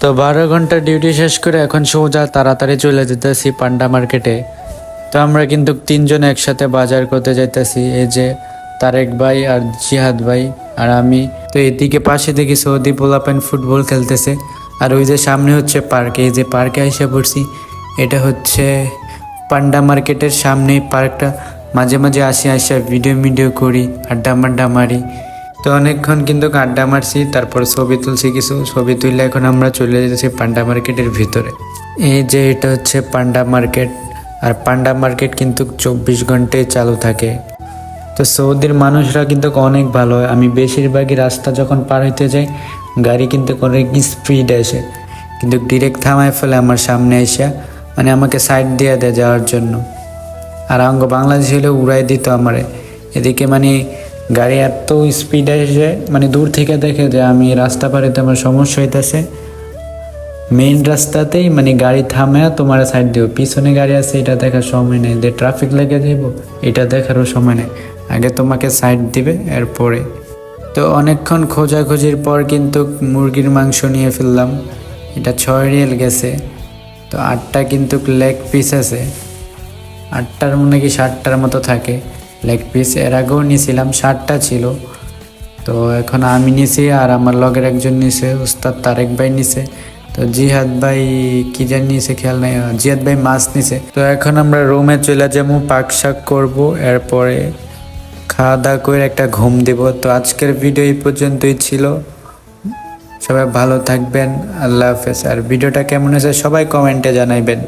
তো 12 ঘন্টা ডিউটি শেষ করে এখন সোজা তাড়াতাড়ি চলে যেতেছি পান্ডা মার্কেটে। তো আমরা কিন্তু তিনজন একসাথে বাজার করতে যাইতেছি, এই যে তারেক ভাই আর জিহাদ ভাই আর আমি। তো এদিকে পাশে দেখি সৌদি পোলাপান ফুটবল খেলতেছে, আর ওই যে সামনে হচ্ছে পার্কে, এই যে পার্কে এসে পড়ছি। এটা হচ্ছে পান্ডা মার্কেটের সামনেই পার্কটা। মাঝে মাঝে আসা ভিডিও করি, আড্ডা মারি। তো অনেকক্ষণ কিন্তু আড্ডা মারছি, তারপর ছবি তুলছি, কিছু ছবি তুললে এখন আমরা চলে যেতেছি পান্ডা মার্কেটের ভিতরে। এই যে এটা হচ্ছে পান্ডা মার্কেট, আর পান্ডা মার্কেট কিন্তু 24 ঘন্টাই চালু থাকে। তো সৌদির মানুষরা কিন্তু অনেক ভালো হয়। আমি বেশিরভাগই রাস্তা যখন পার হইতে যাই, গাড়ি কিন্তু অনেক স্পিড আসে, কিন্তু ডিরেক্ট থামায় ফেলে আমার সামনে এসে, মানে আমাকে সাইড দিয়ে দেয় যাওয়ার জন্য। আর আঙ্গ বাংলাদেশ হলে উড়াই দিত আমারে। এদিকে মানে গাড়ি এত স্পিড আসে, মানে দূর থেকে দেখে যে আমি রাস্তা পারিতে আমার সমস্যা হইতেছে, মেইন রাস্তাতেই মানে গাড়ি থামে তোমার সাইড দিব। পিছনে গাড়ি আছে এটা দেখার সময় নেই, যে ট্রাফিক লেগে যাব এটা দেখারও সময় নেই, আগে তোমাকে সাইড দিবে এরপরে। তো অনেকক্ষণ খোঁজাখুঁজির পর কিন্তু মুরগির মাংস নিয়ে ফেললাম। এটা 6 রিয়াল গেছে। তো 8টা কিন্তু লেগ পিস আছে, 8টার মনে কি 60টার মতো থাকে লেগ পিস। এর আগেও নিয়েছিলাম, 60টা ছিল। তো এখন আমি নিছি আর আমার লগের একজন নিছে, উস্তাদ তারেক ভাই নিছে। তো জিহাদ ভাই কি জানি নিছে খেয়াল নাই, জিহাদ ভাই মাছ নিছে। তো এখন আমরা রুমে চলে যাবো, পাক শাক করবো, এরপরে খাওয়া দাওয়া করে একটা ঘুম দিব। তো আজকের ভিডিও এই পর্যন্তই ছিল। সবাই ভালো থাকবেন, আল্লাহ হাফেজ। আর ভিডিওটা কেমন হয়েছে সবাই কমেন্টে জানাইবেন।